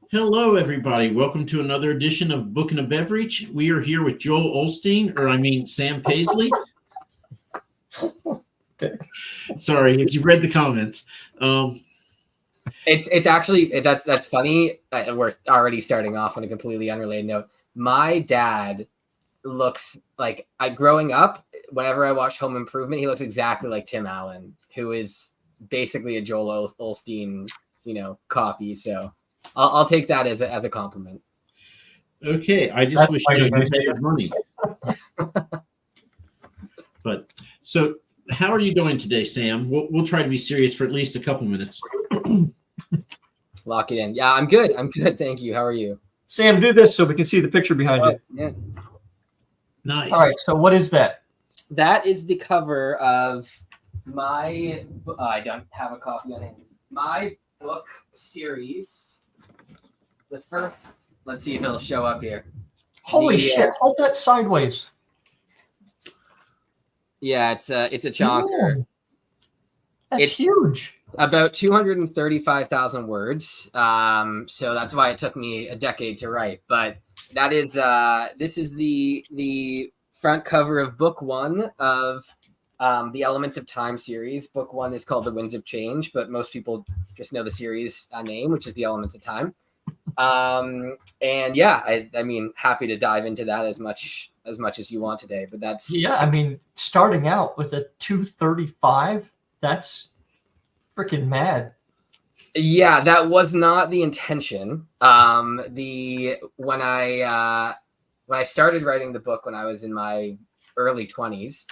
Hello, everybody. Welcome to another edition of Book and a Beverage. We are here with Joel Olstein, Sam Paisley. Sorry if you've read the comments. It's actually that's funny. We're already starting off on a completely unrelated note. My dad looks like growing up. Whenever I watch Home Improvement, he looks exactly like Tim Allen, who is basically a Joel Olstein, copy. So I'll take that as a compliment. Okay, I just wish you had money. But so, how are you doing today, Sam? We'll try to be serious for at least a couple minutes. Lock it in. Yeah, I'm good. Thank you. How are you? Sam, do this so we can see the picture behind you. Yeah. Nice. All right. So what is that? That is the cover of my. I don't have a copy on it. My book series. The first. Let's see if it'll show up here. Holy shit! Hold that sideways. Yeah, it's a chonker. It's huge. About 235,000 words. So that's why it took me a decade to write. But that is this is the front cover of book one of the Elements of Time series. Book one is called The Winds of Change, but most people just know the series name, which is The Elements of Time. And yeah, I mean, happy to dive into that as much as you want today. But that's starting out with a 235, that's freaking mad. Yeah, that was not the intention. When I started writing the book when I was in my early 20s,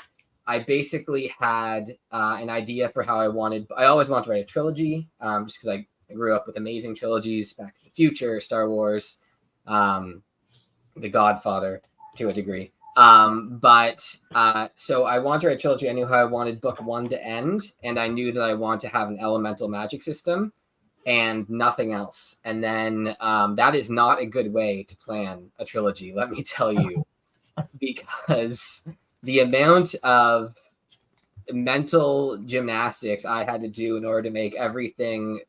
I basically had an idea for how I always wanted to write a trilogy, just because I grew up with amazing trilogies, Back to the Future, Star Wars, The Godfather to a degree. So I wanted to write a trilogy. I knew how I wanted book one to end, and I knew that I wanted to have an elemental magic system and nothing else. And then that is not a good way to plan a trilogy, let me tell you, because the amount of mental gymnastics I had to do in order to make everything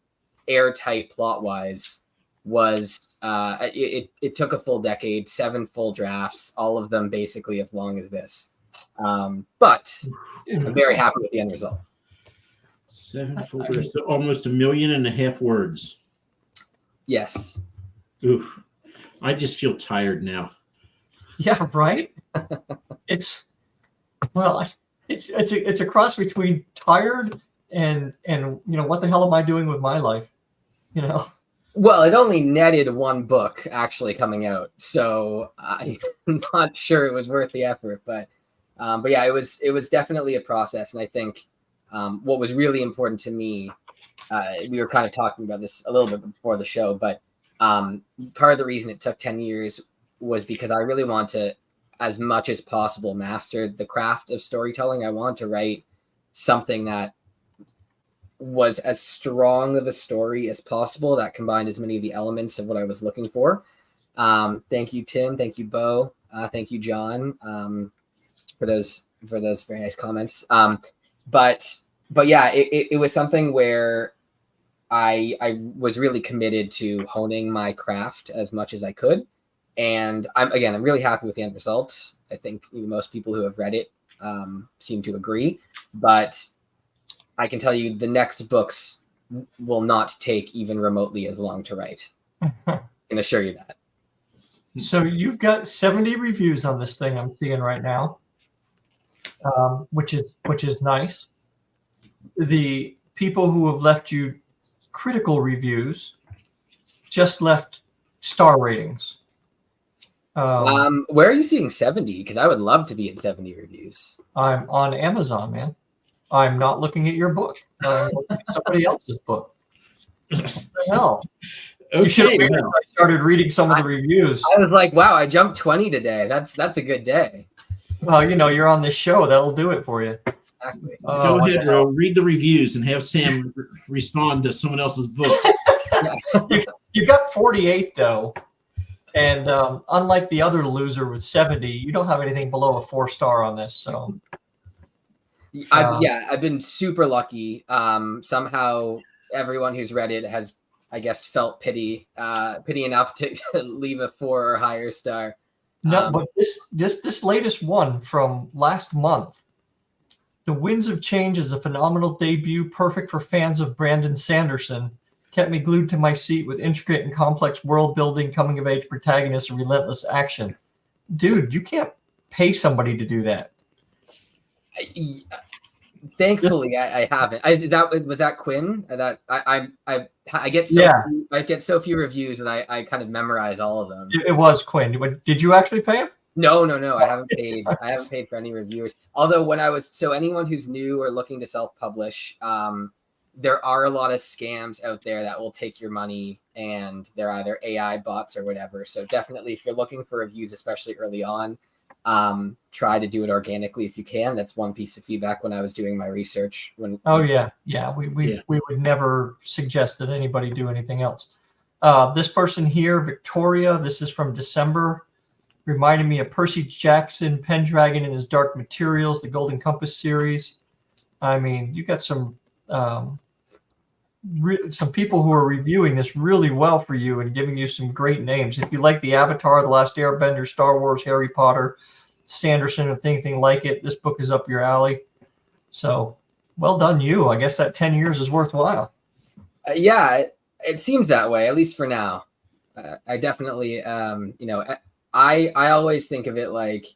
airtight plot-wise was it took a full decade, 7 full drafts, all of them basically as long as this. But I'm very happy with the end result. 7 full drafts, almost 1.5 million words. Yes. Oof. I just feel tired now. Yeah, right. It's a cross between tired and what the hell am I doing with my life? Well, it only netted 1 book actually coming out, so I'm not sure it was worth the effort. But yeah, it was definitely a process, and I think what was really important to me, we were kind of talking about this a little bit before the show, but part of the reason it took 10 years was because I really want to, as much as possible, master the craft of storytelling. I want to write something that was as strong of a story as possible that combined as many of the elements of what I was looking for. Thank you, Tim. Thank you, Bo. Thank you, John, for those very nice comments. But yeah, it was something where I was really committed to honing my craft as much as I could. And I'm really happy with the end result. I think most people who have read it seem to agree, but I can tell you the next books will not take even remotely as long to write. I can assure you that. So you've got 70 reviews on this thing I'm seeing right now, which is nice. The people who have left you critical reviews just left star ratings. Where are you seeing 70? Because I would love to be at 70 reviews. I'm on Amazon, man. I'm not looking at your book. I'm looking at somebody else's book. What the hell? Okay, you should have I started reading some of the reviews. I was like, wow, I jumped 20 today. That's a good day. Well, you're on this show. That'll do it for you. Exactly. Go ahead, Ro. Read the reviews and have Sam respond to someone else's book. You got 48, though. And unlike the other loser with 70, you don't have anything below a 4-star on this. So, I've been super lucky. Somehow everyone who's read it has I guess, felt pity enough to leave a 4 or higher star. No, but this latest one from last month, The Winds of Change, is a phenomenal debut, perfect for fans of Brandon Sanderson. Kept me glued to my seat with intricate and complex world building, coming of age protagonists, and relentless action. Dude, you can't pay somebody to do that. Thankfully, I haven't. Was that Quinn. That I get so few reviews that I kind of memorize all of them. It was Quinn. Did you actually pay him? No. I haven't paid. I haven't paid for any reviewers. Although anyone who's new or looking to self-publish, there are a lot of scams out there that will take your money, and they're either AI bots or whatever. So definitely, if you're looking for reviews, especially early on, try to do it organically if you can. That's one piece of feedback when I was doing my research. We would never suggest that anybody do anything else. This person here, Victoria, this is from December, reminded me of Percy Jackson, Pendragon in his Dark Materials, the Golden Compass series. I mean, you got some people who are reviewing this really well for you and giving you some great names. If you like the Avatar, The Last Airbender, Star Wars, Harry Potter, Sanderson, or anything like it, this book is up your alley. So well done, you. I guess that 10 years is worthwhile. Yeah, it seems that way, at least for now. I definitely, I always think of it like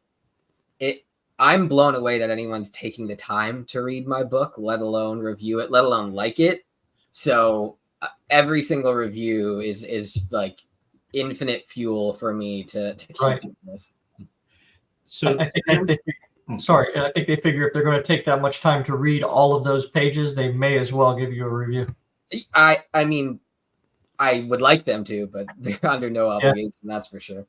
it. I'm blown away that anyone's taking the time to read my book, let alone review it, let alone like it. So every single review is like infinite fuel for me to keep doing this. So I think they figure if they're going to take that much time to read all of those pages, they may as well give you a review. I mean, I would like them to, but they're under no obligation. That's for sure.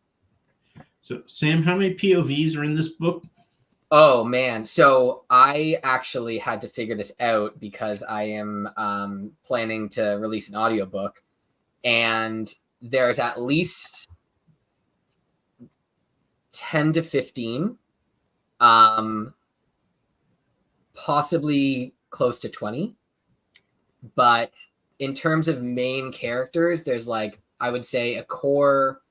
So Sam, how many POVs are in this book? Oh man, so I actually had to figure this out because I am planning to release an audiobook, and there's at least 10 to 15, possibly close to 20. But in terms of main characters, there's I would say a core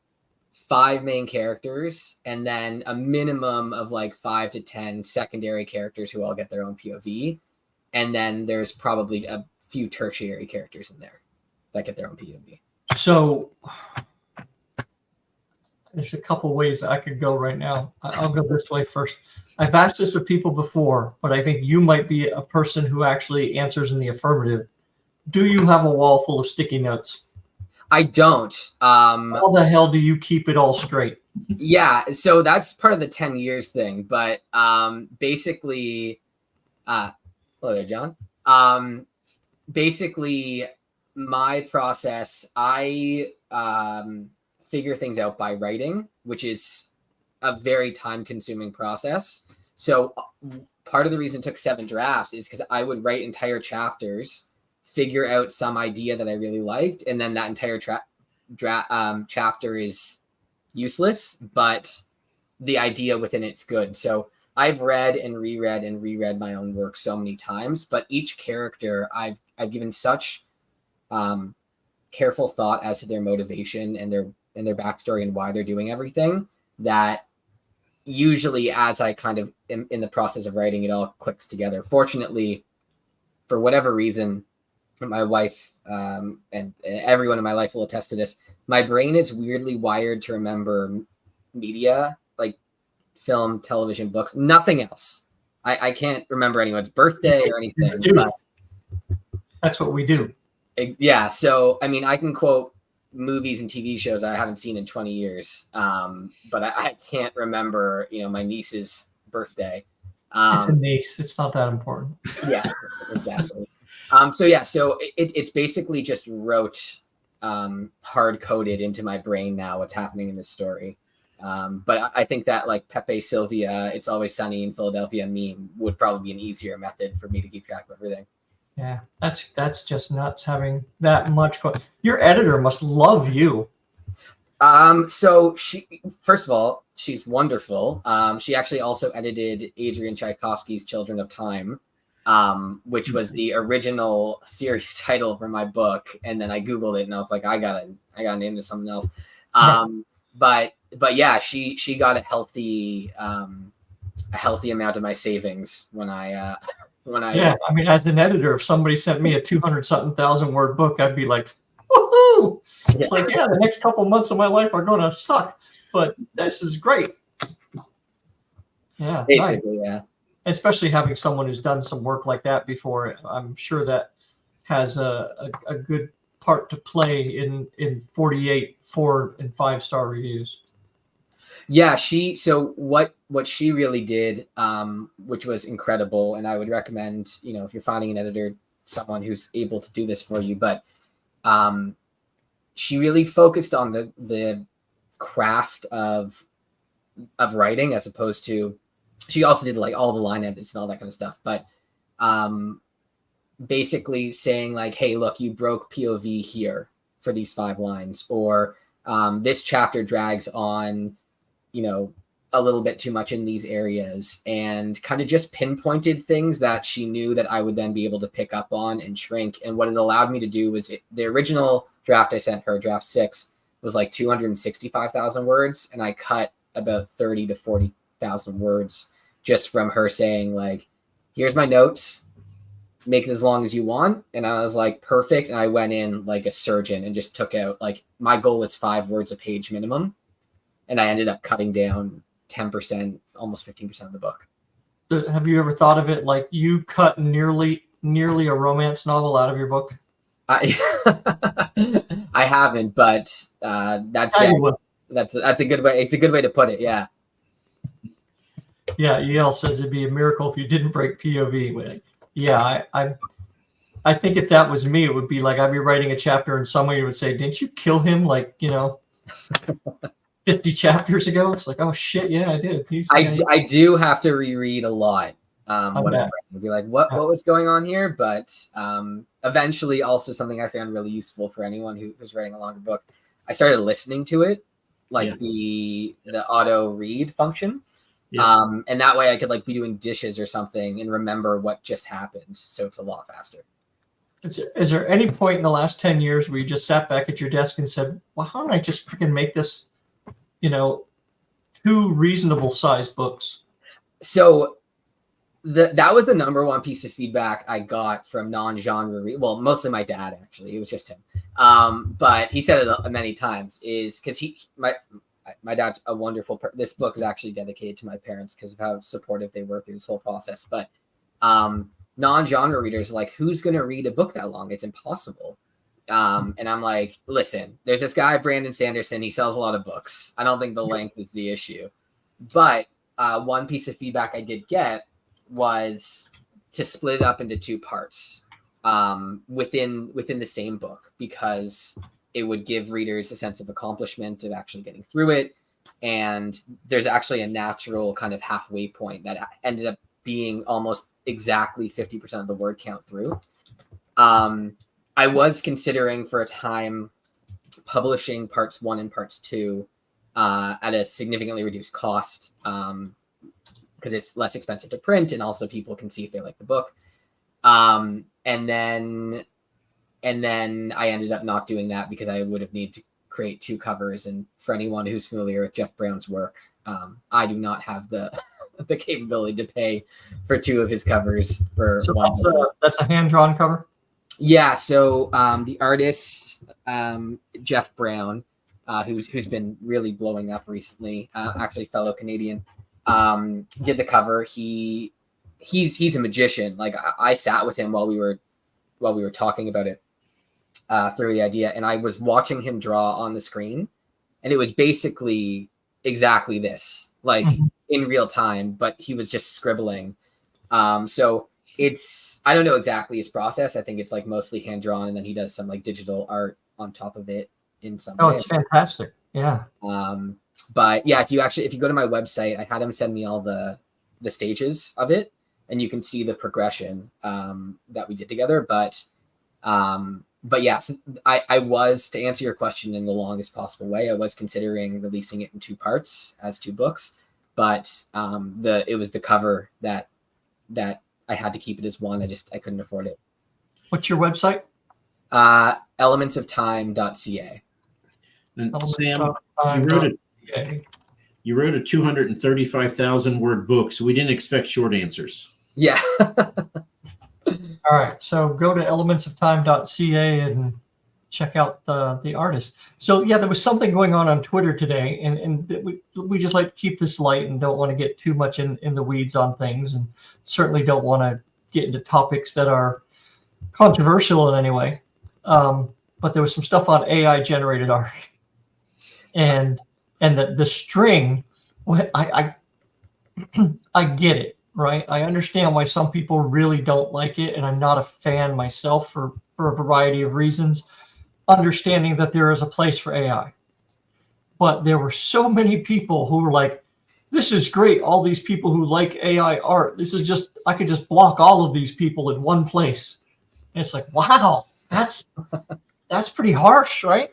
5 main characters, and then a minimum of 5 to 10 secondary characters who all get their own POV. And then there's probably a few tertiary characters in there that get their own POV. So there's a couple ways I could go right now. I'll go this way first. I've asked this of people before, but I think you might be a person who actually answers in the affirmative. Do you have a wall full of sticky notes? I don't. How the hell do you keep it all straight? Yeah, so that's part of the 10 years thing. But basically, hello there, John. Basically, my process, I figure things out by writing, which is a very time-consuming process. So part of the reason it took 7 drafts is because I would write entire chapters, figure out some idea that I really liked, and then that entire chapter is useless, but the idea within it's good. So I've read and reread my own work so many times, but each character I've given such careful thought as to their motivation and their backstory and why they're doing everything that usually as I kind of am in the process of writing, it all clicks together. Fortunately, for whatever reason, my wife and everyone in my life will attest to this. My brain is weirdly wired to remember media, like film, television, books, nothing else. I can't remember anyone's birthday or anything. But that's what we do. Yeah. So, I mean, I can quote movies and TV shows I haven't seen in 20 years. But I can't remember, my niece's birthday. It's a niece. It's not that important. Yeah, exactly. So it's basically just wrote hard coded into my brain now what's happening in this story. But I think that Pepe Sylvia, It's Always Sunny in Philadelphia meme would probably be an easier method for me to keep track of everything. Yeah, that's just nuts having that much. Your editor must love you. So she, first of all, she's wonderful. She actually also edited Adrian Tchaikovsky's Children of Time. which was the original series title for my book. And then I Googled it and I was like, I gotta name this something else. But yeah, she got a healthy amount of my savings when I yeah, I mean, as an editor, if somebody sent me a 200-something thousand word book, I'd be like, woohoo! It's like, yeah, the next couple months of my life are going to suck, but this is great. Yeah, basically, nice. yeah. Especially having someone who's done some work like that before, I'm sure that has a good part to play in 48 4 and 5-star reviews. Yeah, so what she really did, which was incredible, and I would recommend, if you're finding an editor, someone who's able to do this for you, but she really focused on the craft of writing, as opposed to, she also did like all the line edits and all that kind of stuff, but basically saying like, hey, look, you broke POV here for these 5 lines, or this chapter drags on, a little bit too much in these areas, and kind of just pinpointed things that she knew that I would then be able to pick up on and shrink. And what it allowed me to do was, the original draft I sent her, draft 6, was like 265,000 words, and I cut about 30 to 40,000 words just from her saying like, here's my notes, make it as long as you want. And I was like, perfect. And I went in like a surgeon and just took out, like, my goal was 5 words a page minimum, and I ended up cutting down 10%, almost 15% of the book. Have you ever thought of it like you cut nearly a romance novel out of your book? I haven't, but that's a good way. It's a good way to put it. Yeah. Yeah. EL says it'd be a miracle if you didn't break POV. Yeah. I think if that was me, it would be like, I'd be writing a chapter and somebody would say, didn't you kill him? Like, 50 chapters ago. It's like, oh shit, yeah, I did. I do have to reread a lot. When I'm be like, what was going on here? But eventually, also something I found really useful for anyone who's writing a longer book, I started listening to it, like the auto read function. And that way I could like be doing dishes or something and remember what just happened. So it's a lot faster. Is there any point in the last 10 years where you just sat back at your desk and said, well, how don't I just freaking make this, 2 reasonable sized books? So that was the number one piece of feedback I got from non-genre well, mostly my dad, actually. It was just him. But he said it many times, is because my dad's a wonderful this book is actually dedicated to my parents because of how supportive they were through this whole process. But non-genre readers are like, who's going to read a book that long? It's impossible. And I'm like, listen, there's this guy, Brandon Sanderson. He sells a lot of books. I don't think the length is the issue. But one piece of feedback I did get was to split it up into 2 parts within the same book, because it would give readers a sense of accomplishment of actually getting through it. And there's actually a natural kind of halfway point that ended up being almost exactly 50% of the word count through. I was considering for a time publishing parts 1 and parts 2 at a significantly reduced cost, because it's less expensive to print, and also people can see if they like the book. And then I ended up not doing that because I would have needed to create 2 covers. And for anyone who's familiar with Jeff Brown's work, I do not have the capability to pay for 2 of his covers for so one. That's a hand-drawn cover? Yeah. So the artist, Jeff Brown, who's been really blowing up recently, actually fellow Canadian, did the cover. He's a magician. Like I sat with him while we were talking about it through the idea, and I was watching him draw on the screen, and it was basically exactly this, like in real time, but he was just scribbling. So I don't know exactly his process. I think it's like mostly hand drawn, and then he does some like digital art on top of it in some way. It's fantastic. Yeah. But yeah, if you go to my website, I had him send me all the stages of it, and you can see the progression that we did together. But yeah, so I was, to answer your question in the longest possible way, I was considering releasing it in 2 parts as 2 books, but it was the cover that I had to keep it as one. I couldn't afford it. What's your website? Elementsoftime.ca. And Sam, you wrote a 235,000 word book, so we didn't expect short answers. Yeah. All right, so go to elementsoftime.ca and check out the artist. So yeah, there was something going on Twitter today, and we just like to keep this light and don't want to get too much in the weeds on things, and certainly don't want to get into topics that are controversial in any way. But there was some stuff on AI generated art, and the string. I get it, right? I understand why some people really don't like it, and I'm not a fan myself for a variety of reasons. Understanding that there is a place for AI, but there were so many people who were like, "This is great! All these people who like AI art. This is just I could just block all of these people in one place." And it's like, wow, that's pretty harsh, right?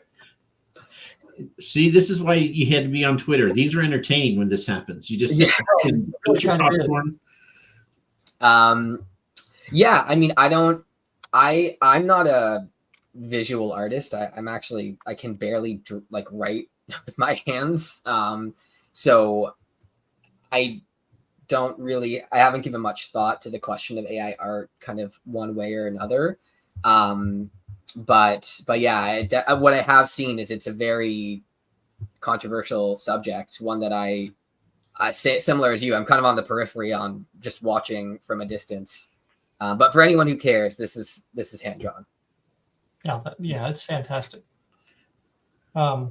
See, this is why you had to be on Twitter. These are entertaining when this happens. You just sit and put your popcorn. Yeah, I mean, I'm not a visual artist. I can barely write with my hands. So I haven't given much thought to the question of AI art kind of one way or another. But yeah, what I have seen is it's a very controversial subject, one that I say similar as you. I'm kind of on the periphery, on just watching from a distance. But for anyone who cares, this is hand drawn. Yeah, it's fantastic. Yeah,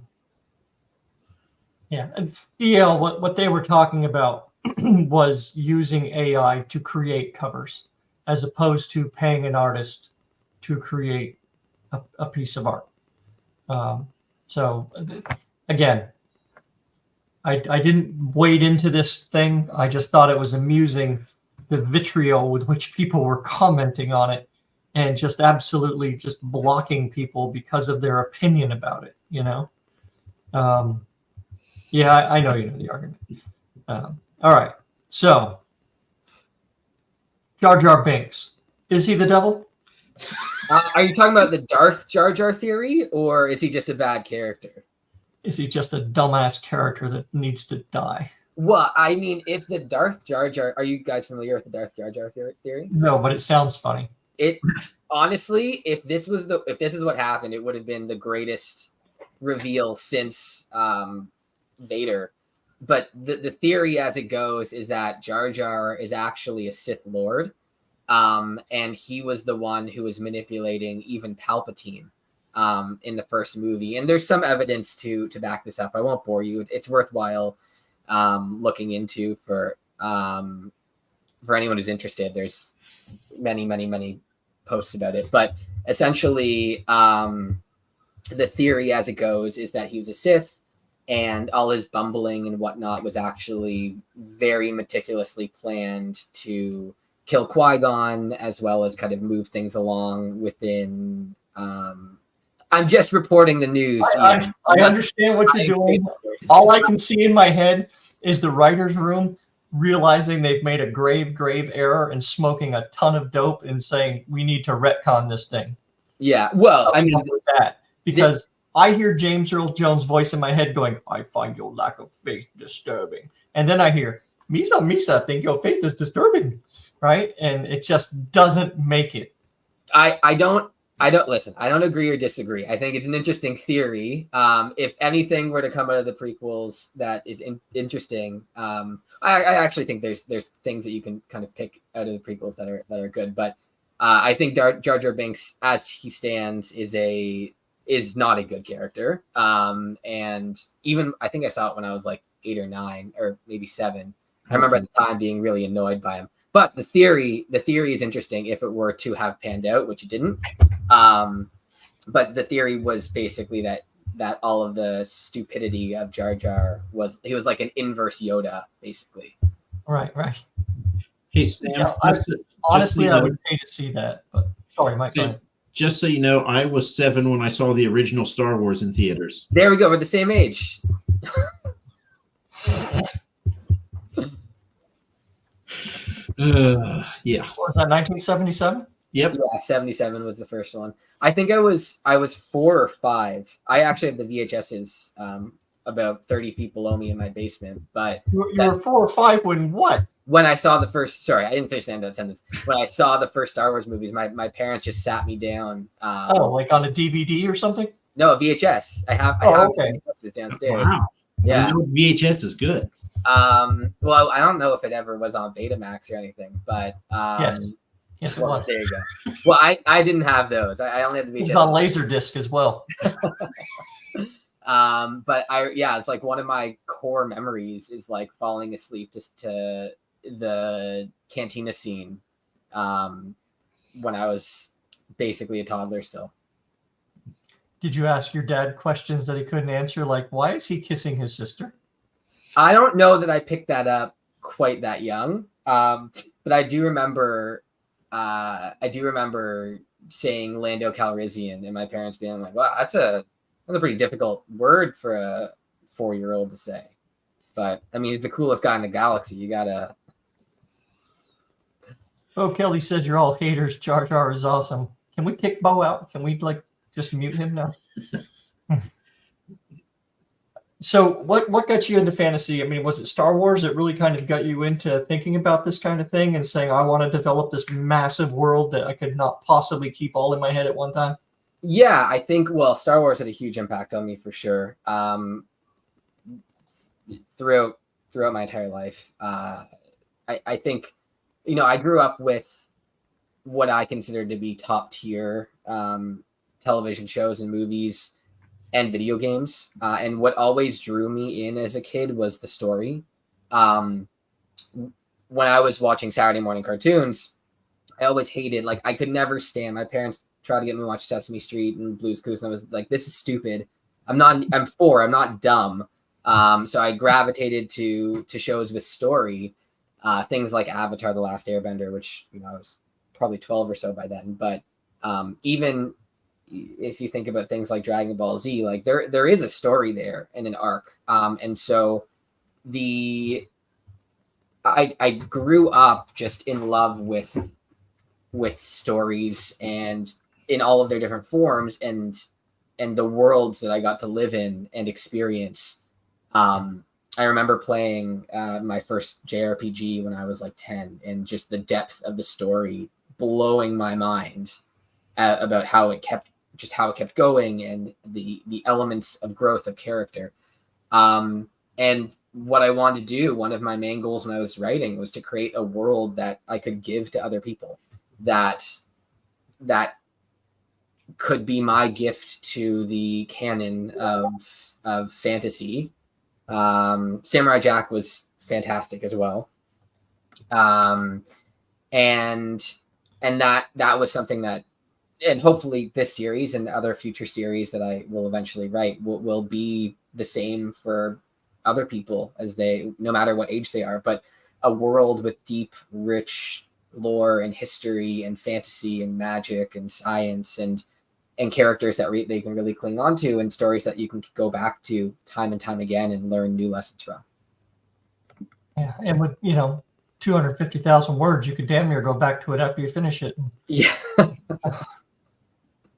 and EL, what they were talking about was using AI to create covers, as opposed to paying an artist to create a piece of art. So again, I didn't wade into this thing. I just thought it was amusing, the vitriol with which people were commenting on it, and just absolutely just blocking people because of their opinion about it, you know? Yeah, I know you know the argument. All right, so Jar Jar Binks, is he the devil? Are you talking about the Darth Jar Jar theory, or is he just a bad character? Is he just a dumbass character that needs to die? Well, I mean, if the Darth Jar Jar, are you guys familiar with the Darth Jar Jar theory? No, but it sounds funny. It honestly, if this is what happened, it would have been the greatest reveal since Vader. But the theory as it goes is that Jar Jar is actually a Sith Lord. And he was the one who was manipulating even Palpatine in the first movie. And there's some evidence to back this up. I won't bore you. It's worthwhile looking into for anyone who's interested. There's many posts about it. But essentially, the theory as it goes is that he was a Sith, and all his bumbling and whatnot was actually very meticulously planned to kill Qui-Gon, as well as kind of move things along within. I'm just reporting the news. I understand what you're doing. All I can see in my head is the writer's room realizing they've made a grave error and smoking a ton of dope and saying, we need to retcon this thing. Yeah, well, I mean, with that, because I hear James Earl Jones' voice in my head going, I find your lack of faith disturbing. And then I hear, Misa, think your faith is disturbing. Right? And it just doesn't make it. I don't listen. I don't agree or disagree. I think it's an interesting theory. If anything were to come out of the prequels that is interesting, I actually think there's things that you can kind of pick out of the prequels that are good. But I think Jar Jar Binks, as he stands, is not a good character. And even I think I saw it when I was like 8 or 9 or maybe 7. I remember at the time being really annoyed by him. But the theory is interesting if it were to have panned out, which it didn't. But the theory was basically that all of the stupidity of Jar Jar was like an inverse Yoda, basically. Right. Hey, Sam. Yeah, honestly, I would pay to see that. But sorry, Mike. Sam, just so you know, I was 7 when I saw the original Star Wars in theaters. There we go. We're the same age. Yeah. Was that 1977? Yep. Yeah, 77 was the first one. I think I was 4 or 5. I actually have the VHSs about 30 feet below me in my basement. But You were 4 or 5 when what? when I saw the first, sorry, I didn't finish the end of that sentence. When I saw the first Star Wars movies, my parents just sat me down. Like on a DVD or something? No, a VHS. I have okay. VHSs downstairs. Wow. Yeah. VHS is good. Well, I don't know if it ever was on Betamax or anything, but Yes, it well, was. there you go. Well, I didn't have those. I only had the VHS. It was on Laserdisc as well. But it's like one of my core memories is like falling asleep just to the cantina scene when I was basically a toddler still. Did you ask your dad questions that he couldn't answer, like why is he kissing his sister? I don't know that I picked that up quite that young, but I do remember saying Lando Calrissian and my parents being like, "Wow, that's a pretty difficult word for a 4-year-old to say." But I mean, he's the coolest guy in the galaxy. You gotta. Bo Kelly said you're all haters. Jar Jar is awesome. Can we kick Bo out? Can we just mute him now? So what got you into fantasy? I mean, was it Star Wars that really kind of got you into thinking about this kind of thing and saying, I want to develop this massive world that I could not possibly keep all in my head at one time? Yeah, I think, Star Wars had a huge impact on me for sure. Throughout my entire life. I think, I grew up with what I considered to be top tier television shows and movies and video games. And what always drew me in as a kid was the story. When I was watching Saturday morning cartoons, I always hated, I could never stand, my parents tried to get me to watch Sesame Street and Blue's Clues, and I was like, this is stupid. I'm 4, I'm not dumb. So I gravitated to shows with story, things like Avatar: The Last Airbender, which, I was probably 12 or so by then. But even if you think about things like Dragon Ball Z, there is a story there and an arc. And so I grew up just in love with stories and in all of their different forms and the worlds that I got to live in and experience. I remember playing my first JRPG when I was 10, and just the depth of the story blowing my mind about how it kept going and the elements of growth of character. And what I wanted to do, one of my main goals when I was writing, was to create a world that I could give to other people, that could be my gift to the canon of fantasy. Samurai Jack was fantastic as well. And that was something that, and hopefully this series and other future series that I will eventually write will be the same for other people, as no matter what age they are, but a world with deep, rich lore and history and fantasy and magic and science and characters that they can really cling on to, and stories that you can go back to time and time again and learn new lessons from. Yeah, and with 250,000 words, you could damn near go back to it after you finish it. Yeah.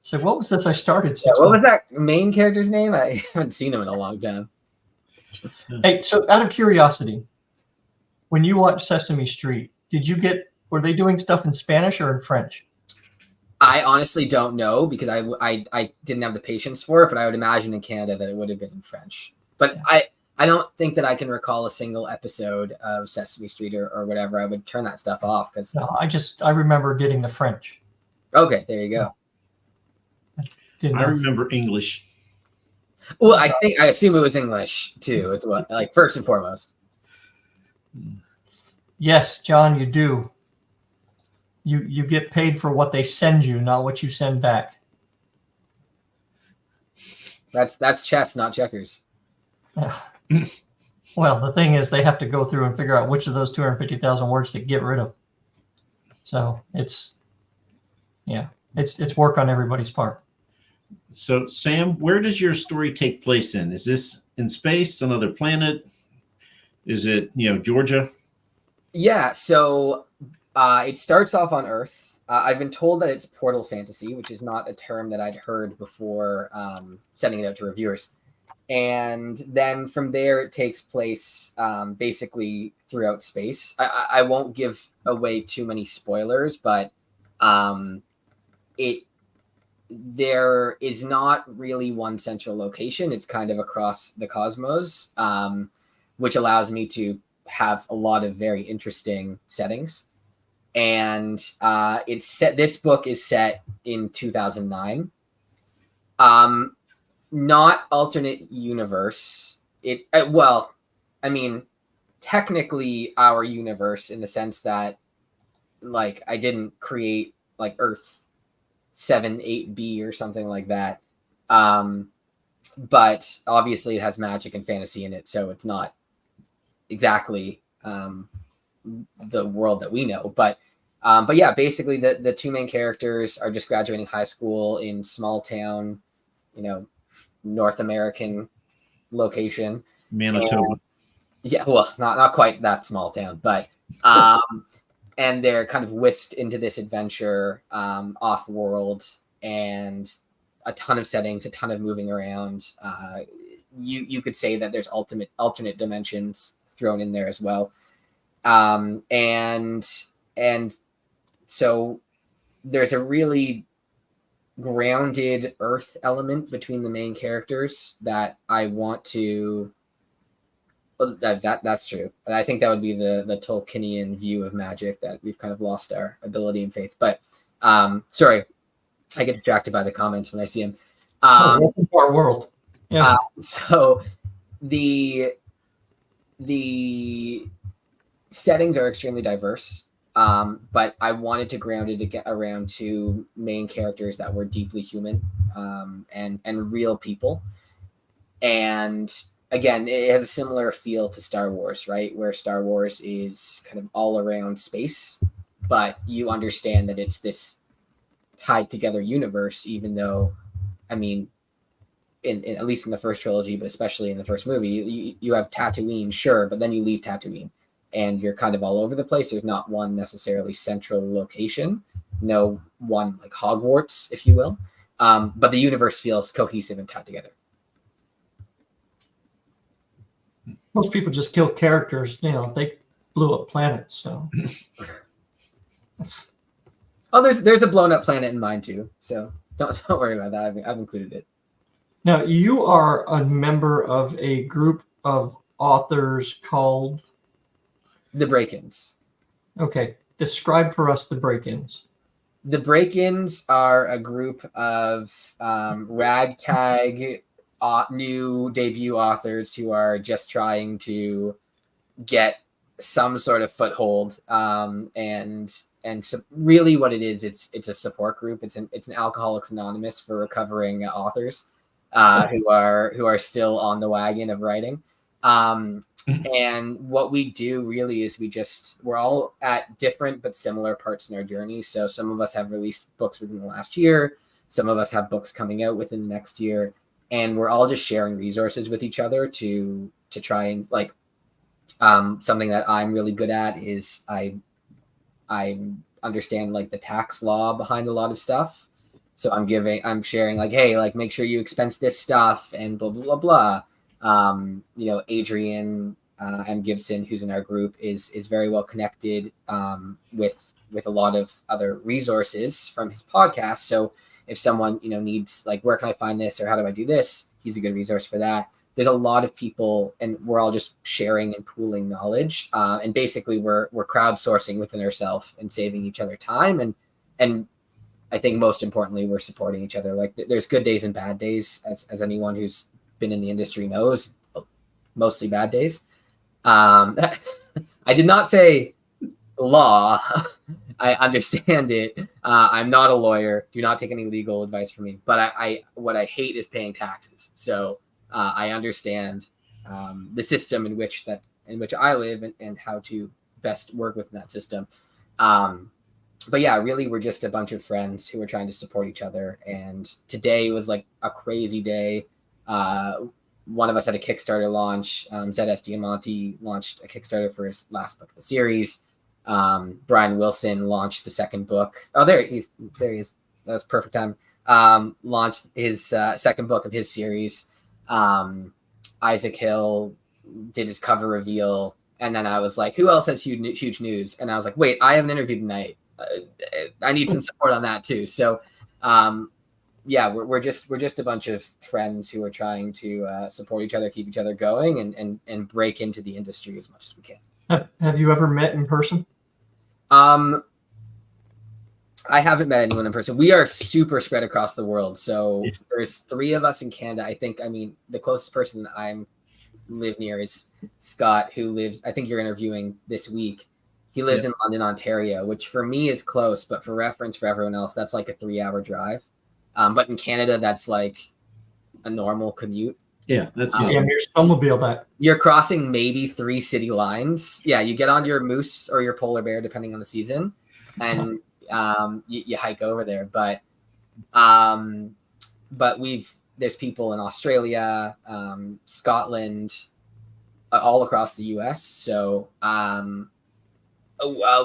So what was this I started? What was that main character's name? I haven't seen him in a long time. Hey, so out of curiosity, when you watched Sesame Street, were they doing stuff in Spanish or in French? I honestly don't know, because I didn't have the patience for it, but I would imagine in Canada that it would have been in French. But I don't think that I can recall a single episode of Sesame Street or whatever. I would turn that stuff off. No, I remember getting the French. Okay, there you go. I remember English. Well, I assume it was English too. It's what, first and foremost. Yes, John, you do. You get paid for what they send you, not what you send back. That's chess, not checkers. Well, the thing is, they have to go through and figure out which of those 250,000 words to get rid of. So it's work on everybody's part. So, Sam, where does your story take place in? Is this in space, another planet? Is it, Georgia? Yeah. So It starts off on Earth. I've been told that it's portal fantasy, which is not a term that I'd heard before sending it out to reviewers. And then from there, it takes place basically throughout space. I won't give away too many spoilers, but there is not really one central location. It's kind of across the cosmos, which allows me to have a lot of very interesting settings. And it's set. This book is set in 2009. Not alternate universe. Well, I mean, technically our universe in the sense that, like, I didn't create like Earth 7-8B or something like that. But obviously it has magic and fantasy in it, so it's not exactly the world that we know. But yeah, basically the two main characters are just graduating high school in small town, North American location. Manitoba. Yeah, well, not quite that small town, but and they're kind of whisked into this adventure off world, and a ton of settings, a ton of moving around. You could say that there's alternate dimensions thrown in there as well. And so there's a really grounded Earth element between the main characters that I want to. Well, that's true. I think that would be the Tolkienian view of magic, that we've kind of lost our ability and faith. But sorry, I get distracted by the comments when I see them. Welcome to our world. Yeah. So the settings are extremely diverse. But I wanted to ground it to get around two main characters that were deeply human and real people. And again, it has a similar feel to Star Wars, right? Where Star Wars is kind of all around space, but you understand that it's this tied together universe, even though, I mean, in at least in the first trilogy, but especially in the first movie, you have Tatooine, sure, but then you leave Tatooine. And you're kind of all over the place. There's not one necessarily central location, no one like Hogwarts, if you will. But the universe feels cohesive and tied together. Most people just kill characters. They blew up planets. So, there's a blown up planet in mine too. So don't worry about that. I've included it. Now you are a member of a group of authors called The Break-Ins. Okay. Describe for us the Break-Ins. The Break-Ins are a group of ragtag new debut authors who are just trying to get some sort of foothold. And so really what it is, it's a support group. It's an Alcoholics Anonymous for recovering authors who are still on the wagon of writing. And what we do really is we're all at different but similar parts in our journey. So some of us have released books within the last year. Some of us have books coming out within the next year. And we're all just sharing resources with each other to try and like something that I'm really good at is I understand like the tax law behind a lot of stuff. So I'm sharing like, hey, like make sure you expense this stuff and blah, blah, blah, blah. Adrian M. Gibson, who's in our group, is very well connected with a lot of other resources from his podcast. So if someone, needs like, where can I find this or how do I do this? He's a good resource for that. There's a lot of people and we're all just sharing and pooling knowledge. And basically we're crowdsourcing within ourselves and saving each other time. And I think most importantly, we're supporting each other. Like there's good days and bad days, as anyone who's been in the industry knows, mostly bad days. I did not say law. I understand it. I'm not a lawyer. Do not take any legal advice from me. But what I hate is paying taxes. So I understand the system in which I live and how to best work within that system. But yeah, really, we're just a bunch of friends who are trying to support each other. And today was like a crazy day. One of us had a Kickstarter launch. ZS Diamante launched a Kickstarter for his last book of the series. Brian Wilson launched the second book. Oh, there he is. That was perfect time. Launched his second book of his series. Isaac Hill did his cover reveal. And then I was like, who else has huge news? And I was like, wait, I have an interview tonight. I need some support on that too. So, yeah, we're just a bunch of friends who are trying to support each other, keep each other going, and break into the industry as much as we can. Have you ever met in person? I haven't met anyone in person. We are super spread across the world. So there's 3 of us in Canada. I mean, the closest person that I live near is Scott, who lives, I think you're interviewing this week. He lives in London, Ontario, which for me is close, but for reference for everyone else, that's like a 3-hour drive. But in Canada, that's like a normal commute. Yeah, that's your snowmobile that. You're crossing maybe 3 city lines. Yeah, you get on your moose or your polar bear, depending on the season, and you hike over there. But there's people in Australia, Scotland, all across the US. So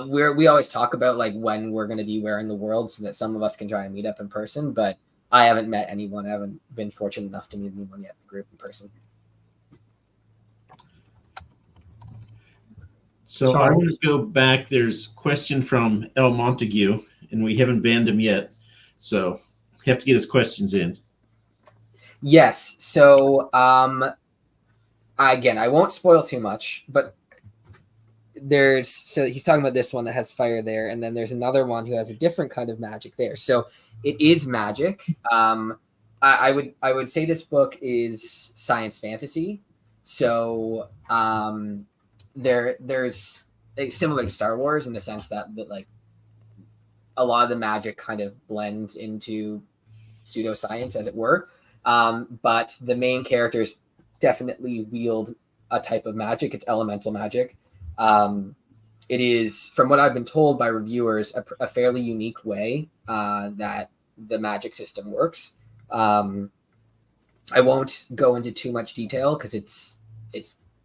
we always talk about like when we're going to be where in the world so that some of us can try and meet up in person, but I haven't met anyone. I haven't been fortunate enough to meet anyone yet in the group in person. So I want to go back. There's a question from El Montague, and we haven't banned him yet. So we have to get his questions in. Yes. So again, I won't spoil too much, but so he's talking about this one that has fire there, and then there's another one who has a different kind of magic there. So it is magic. I would say this book is science fantasy. So there's similar to Star Wars in the sense that like a lot of the magic kind of blends into pseudoscience, as it were. But the main characters definitely wield a type of magic. It's elemental magic. It is, from what I've been told by reviewers, a fairly unique way that the magic system works. I won't go into too much detail because it's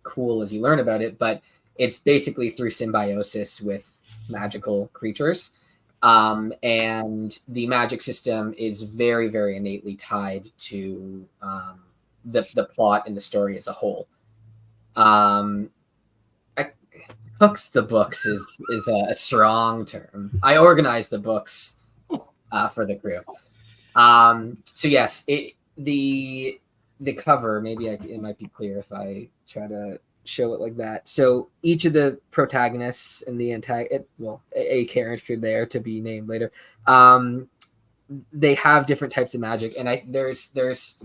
cool as you learn about it, but it's basically through symbiosis with magical creatures. And the magic system is very, very innately tied to the plot and the story as a whole. Cooks the books is a strong term. I organize the books for the group. So yes, the cover, maybe it might be clear if I try to show it like that. So each of the protagonists and the a character there to be named later, they have different types of magic, and there's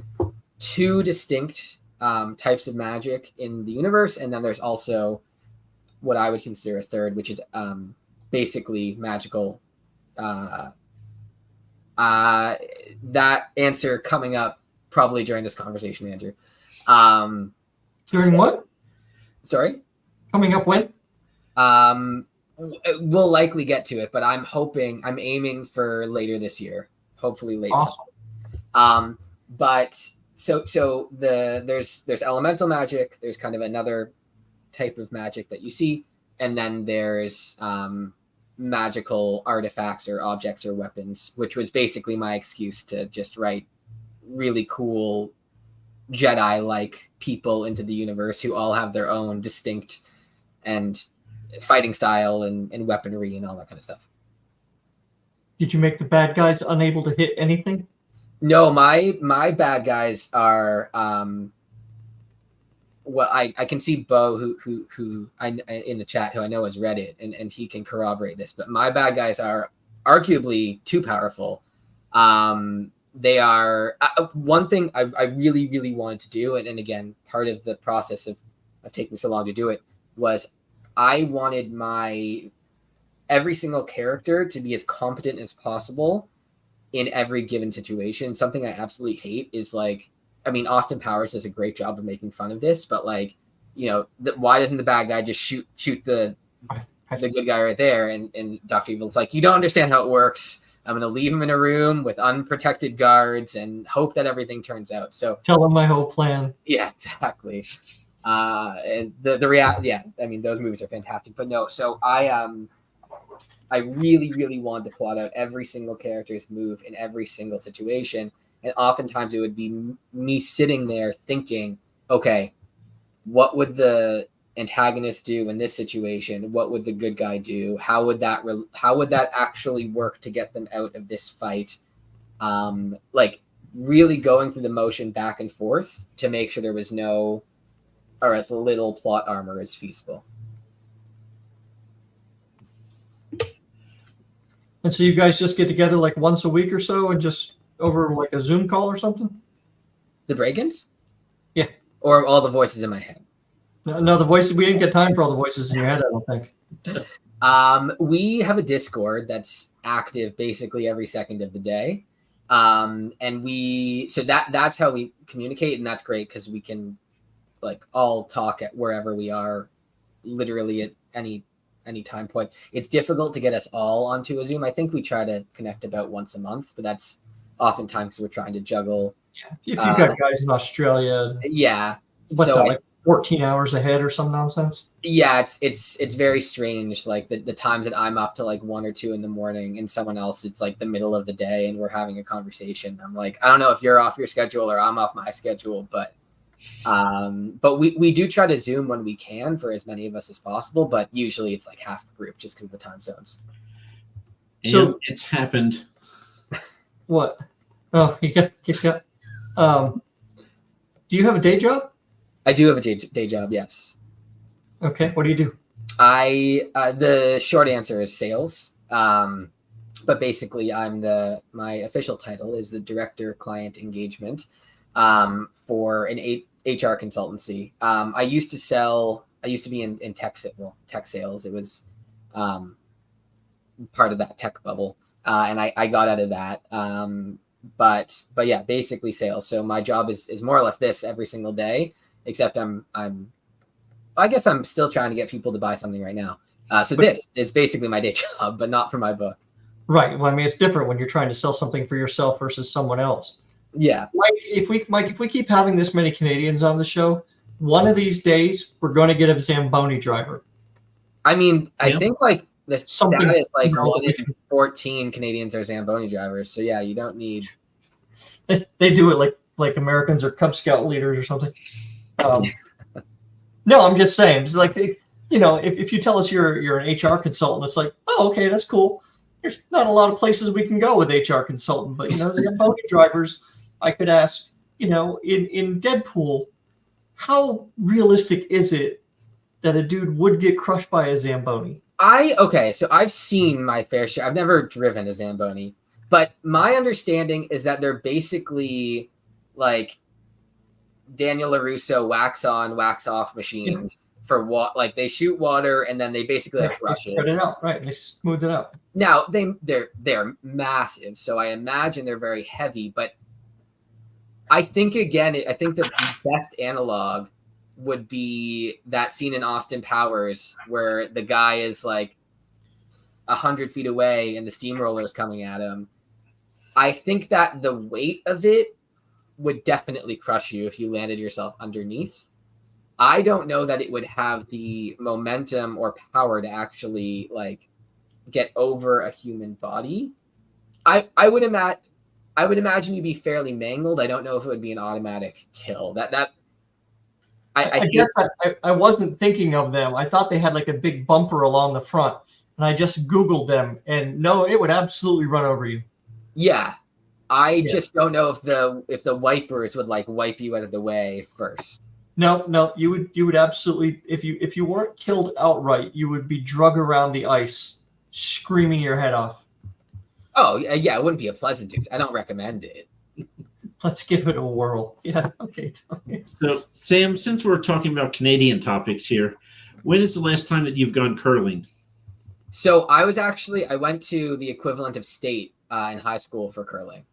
2 distinct types of magic in the universe, and then there's also what I would consider a third, which is basically magical. That answer coming up probably during this conversation, Andrew. During what? Sorry? Coming up when? We'll likely get to it, but I'm aiming for later this year, hopefully late summer. But so there's elemental magic, there's kind of another type of magic that you see, and then there's magical artifacts or objects or weapons, which was basically my excuse to just write really cool Jedi-like people into the universe who all have their own distinct and fighting style and weaponry and all that kind of stuff. Did you make the bad guys unable to hit anything? No, my bad guys are well, I can see Bo who I in the chat, who I know has read it, and he can corroborate this, but my bad guys are arguably too powerful. They are one thing I really, really wanted to do, and again, part of the process of taking so long to do it was I wanted every single character to be as competent as possible in every given situation. Something I absolutely hate is like, I mean, Austin Powers does a great job of making fun of this, but like, you know, why doesn't the bad guy just shoot the good guy right there? And Dr. Evil's like, you don't understand how it works. I'm going to leave him in a room with unprotected guards and hope that everything turns out. So tell him my whole plan. Yeah, exactly. And I mean, those movies are fantastic, but no. So I really, really wanted to plot out every single character's move in every single situation. And oftentimes it would be me sitting there thinking, okay, what would the antagonist do in this situation? What would the good guy do? How would that actually work to get them out of this fight? Like really going through the motion back and forth to make sure there was no, or as little plot armor as feasible. And so you guys just get together like once a week or so and just over like a Zoom call or something? The Bragans? Yeah. Or all the voices in my head? No, the voices, we didn't get time for all the voices in your head, I don't think. We have a Discord that's active basically every second of the day. And that's how we communicate, and that's great because we can like all talk at wherever we are, literally at any time point. It's difficult to get us all onto a Zoom. I think we try to connect about once a month, but that's oftentimes because we're trying to juggle. Yeah. If you've got guys in Australia, yeah. What's that, like 14 hours ahead or some nonsense? Yeah, it's very strange. Like the times that I'm up to like 1 or 2 in the morning, and someone else it's like the middle of the day, and we're having a conversation. I'm like, I don't know if you're off your schedule or I'm off my schedule, but we do try to Zoom when we can for as many of us as possible. But usually it's like half the group just because of the time zones. And so it's happened. What? Oh, you got kicked out. Do you have a day job? I do have a day job, yes. Okay, what do you do? The short answer is sales. But basically, my official title is the director client engagement for an HR consultancy. I used to be in tech sales. It was part of that tech bubble, and I got out of that. But yeah, basically sales. So my job is more or less this every single day. Except I guess I'm still trying to get people to buy something right now. This is basically my day job, but not for my book. Right. Well, I mean, it's different when you're trying to sell something for yourself versus someone else. Yeah. Mike, if we keep having this many Canadians on the show, one of these days we're going to get a Zamboni driver. I think like the stat is like 1 in 14 Canadians are Zamboni drivers. So yeah, you don't need. They do it like Americans are Cub Scout leaders or something. No, I'm just saying. It's like, if you tell us you're an HR consultant, it's like, oh, okay, that's cool. There's not a lot of places we can go with HR consultant, but Zamboni drivers, I could ask, in Deadpool, how realistic is it that a dude would get crushed by a Zamboni? So I've seen my fair share. I've never driven a Zamboni, but my understanding is that they're basically like Daniel LaRusso wax on, wax off machines for what? Like they shoot water and then they basically have brushes. They spread it out, right? They smooth it out. Now they're massive, so I imagine they're very heavy. But I think the best analog would be that scene in Austin Powers where the guy is like 100 feet away and the steamroller is coming at him. I think that the weight of it would definitely crush you if you landed yourself underneath. I don't know that it would have the momentum or power to actually like get over a human body. I would imagine you'd be fairly mangled. I don't know if it would be an automatic kill. I wasn't thinking of them. I thought they had like a big bumper along the front, and I just Googled them, and no, it would absolutely run over you. Yeah. I just don't know if the wipers would like wipe you out of the way first. No, you would absolutely, if you weren't killed outright, you would be drug around the ice, screaming your head off. Oh yeah, it wouldn't be a pleasant thing. I don't recommend it. Let's give it a whirl. Yeah, okay. So Sam, since we're talking about Canadian topics here, when is the last time that you've gone curling? So I went to the equivalent of state in high school for curling.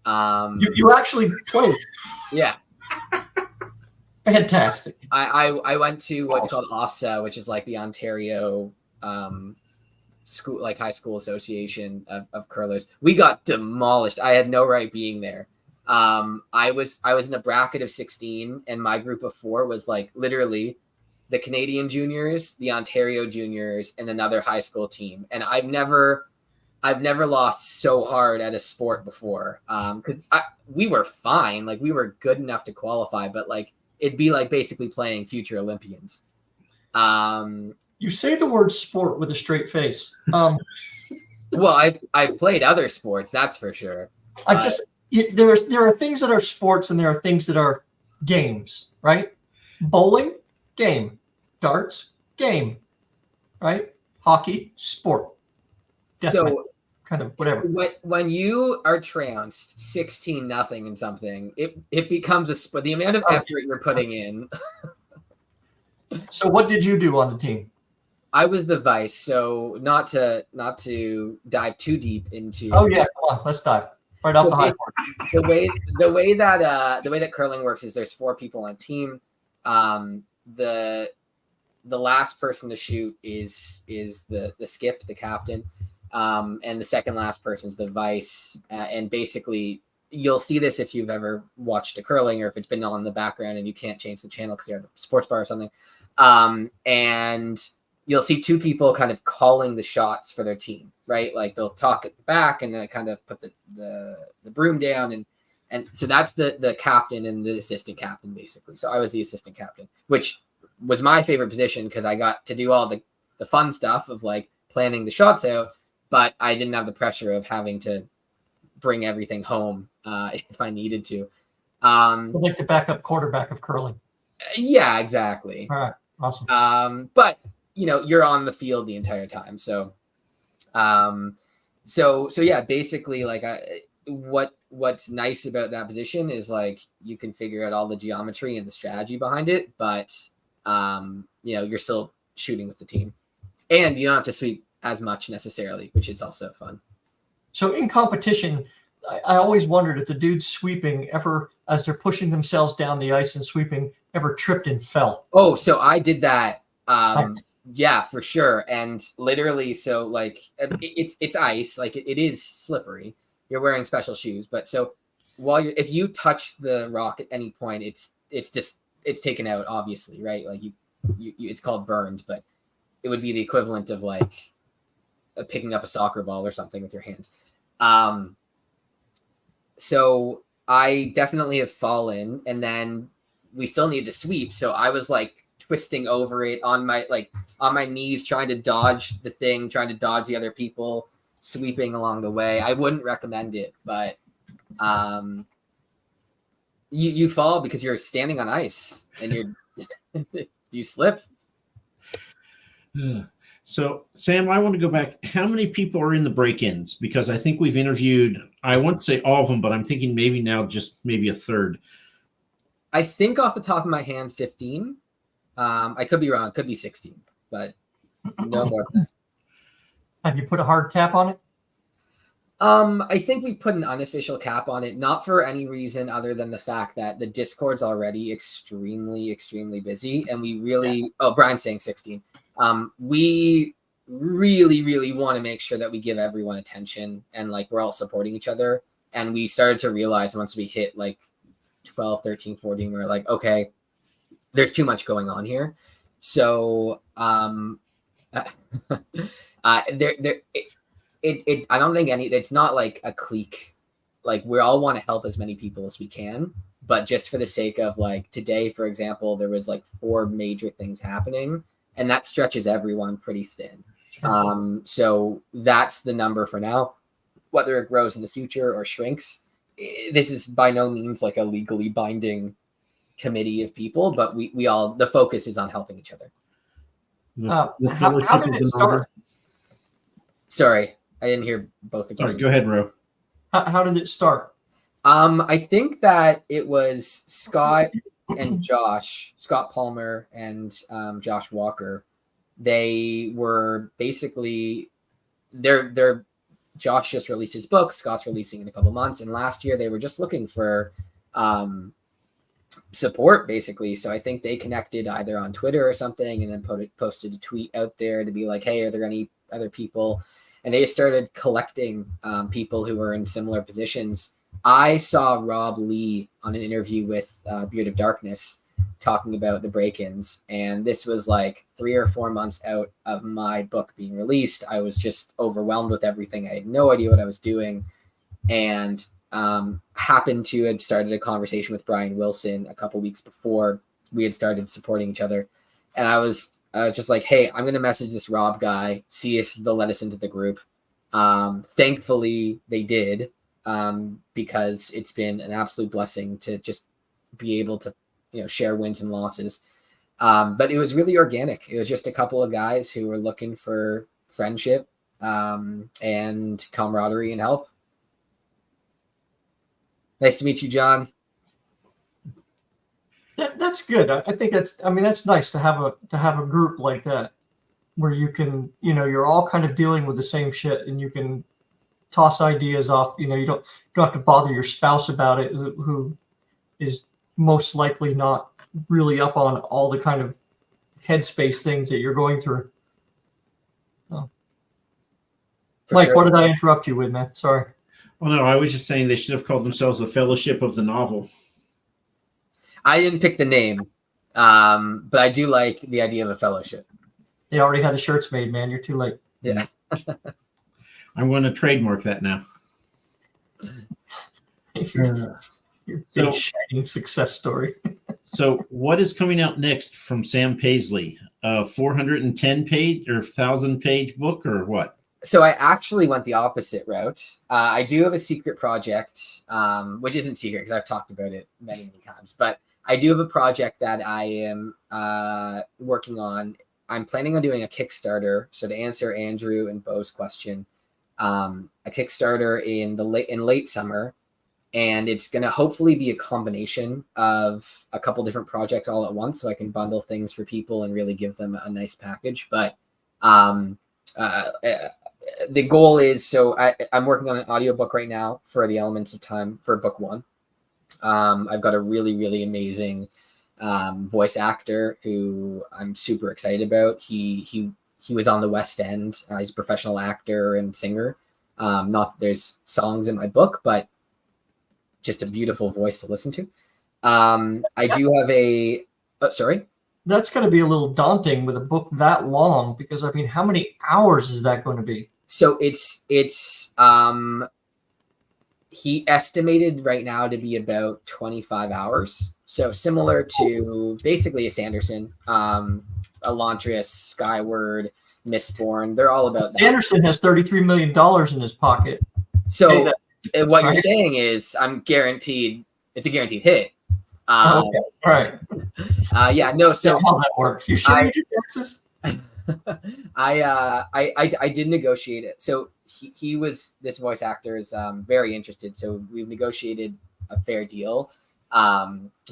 You actually played? Yeah. Fantastic. I went to what's called OFSA, which is like the Ontario school, like high school association of curlers. We got demolished. I had no right being there. I was in a bracket of 16, and my group of 4 was like literally the Canadian juniors, the Ontario juniors, and another high school team. And I've never lost so hard at a sport before, because we were fine. Like, we were good enough to qualify, but like it'd be like basically playing future Olympians. You say the word sport with a straight face. Well, I've played other sports, that's for sure. There are things that are sports and there are things that are games, right? Bowling, game. Darts, game. Right? Hockey, sport. Definitely. So kind of whatever. When you are trounced 16-0 in something, it becomes a sport. The amount of effort you're putting in. So what did you do on the team? I was the vice, so not to dive too deep into. Oh yeah, come on, let's dive right off the high point. The way that curling works is there's 4 people on a team. The last person to shoot is the skip, the captain, and the second last person is the vice. And basically, you'll see this if you've ever watched a curling or if it's been on in the background and you can't change the channel because you're at a sports bar or something. And you'll see 2 people kind of calling the shots for their team, right? Like they'll talk at the back and then kind of put the broom down. And so that's the captain and the assistant captain, basically. So I was the assistant captain, which was my favorite position because I got to do all the fun stuff of like planning the shots out, but I didn't have the pressure of having to bring everything home if I needed to. Like the backup quarterback of curling. Yeah, exactly. All right, awesome. But you're on the field the entire time. So yeah, basically like what's nice about that position is like you can figure out all the geometry and the strategy behind it, but you're still shooting with the team and you don't have to sweep as much necessarily, which is also fun. So in competition, I always wondered if the dudes sweeping ever, as they're pushing themselves down the ice and sweeping, ever tripped and fell. Oh, so I did that. Nice. Yeah, for sure. And literally, so like it's ice, like it is slippery. You're wearing special shoes, but so if you touch the rock at any point, it's taken out, obviously, right? Like you it's called burned, but it would be the equivalent of like picking up a soccer ball or something with your hands. So I definitely have fallen, and then we still need to sweep. So I was like twisting over it on my knees, trying to dodge the thing, trying to dodge the other people, sweeping along the way. I wouldn't recommend it, but you fall because you're standing on ice and you slip. So, Sam, I want to go back. How many people are in the break-ins? Because I think we've interviewed, I won't say all of them, but I'm thinking maybe now just maybe a third. I think off the top of my hand, 15. I could be wrong. It could be 16, but no more than that. Have you put a hard cap on it? I think we've put an unofficial cap on it, not for any reason other than the fact that the Discord's already extremely, extremely busy. And we really, Brian's saying 16. We really, really want to make sure that we give everyone attention and like we're all supporting each other. And we started to realize once we hit like 12, 13, 14, we're like, okay, there's too much going on here. So I don't think it's not like a clique. Like we all want to help as many people as we can, but just for the sake of like today, for example, there was like 4 major things happening and that stretches everyone pretty thin. So that's the number for now, whether it grows in the future or shrinks. This is by no means like a legally binding committee of people, but we all, the focus is on helping each other. How did it start? Sorry, I didn't hear both the Sorry, go ahead, Ro. How did it start? I think that it was Scott and Josh, Scott Palmer and Josh Walker. They were basically they're Josh just released his book. Scott's releasing in a couple months, and last year they were just looking for support, basically. So I think they connected either on Twitter or something, and then posted a tweet out there to be like, "Hey, are there any other people?" And they just started collecting people who were in similar positions. I saw Rob Lee on an interview with Beard of Darkness, talking about the break-ins, and this was like 3 or 4 months out of my book being released. I was just overwhelmed with everything. I had no idea what I was doing, and happened to have started a conversation with Brian Wilson a couple weeks before we had started supporting each other, and I was just like, hey, I'm going to message this Rob guy, see if they'll let us into the group. Thankfully, they did, because it's been an absolute blessing to just be able to, share wins and losses. But it was really organic. It was just a couple of guys who were looking for friendship, and camaraderie and help. Nice to meet you, John. That's good. I think that's nice to have a group like that where you can, you're all kind of dealing with the same shit, and you can toss ideas off. You don't have to bother your spouse about it, who is most likely not really up on all the kind of headspace things that you're going through. Oh. Mike, sure. What did I interrupt you with, man? Sorry. Well, no, I was just saying they should have called themselves the Fellowship of the Novel. I didn't pick the name, but I do like the idea of a fellowship. They already had the shirts made, man. You're too late. Yeah. I'm going to trademark that now. Your big shining success story. So what is coming out next from Sam Paisley? 410 page or 1,000 page book or what? So I actually went the opposite route. I do have a secret project, which isn't secret because I've talked about it many, many times. But I do have a project that I am working on. I'm planning on doing a Kickstarter. So to answer Andrew and Bo's question, a Kickstarter in late summer. And it's going to hopefully be a combination of a couple different projects all at once, so I can bundle things for people and really give them a nice package. But the goal is, so I'm working on an audiobook right now for The Elements of Time for book 1. I've got a really, really amazing voice actor who I'm super excited about. He was on the West End. He's a professional actor and singer. Not that there's songs in my book, but just a beautiful voice to listen to. I do have sorry? That's going to be a little daunting with a book that long, because how many hours is that going to be? So it's he estimated right now to be about 25 hours. So similar to basically a Sanderson, Elantris, Skyward, Mistborn. They're all about that. Sanderson has $33 million in his pocket. So what you're saying is it's a guaranteed hit. Okay. All right. Yeah, no, so how that works. You sure you do Texas? I did negotiate it. So this voice actor is very interested. So we've negotiated a fair deal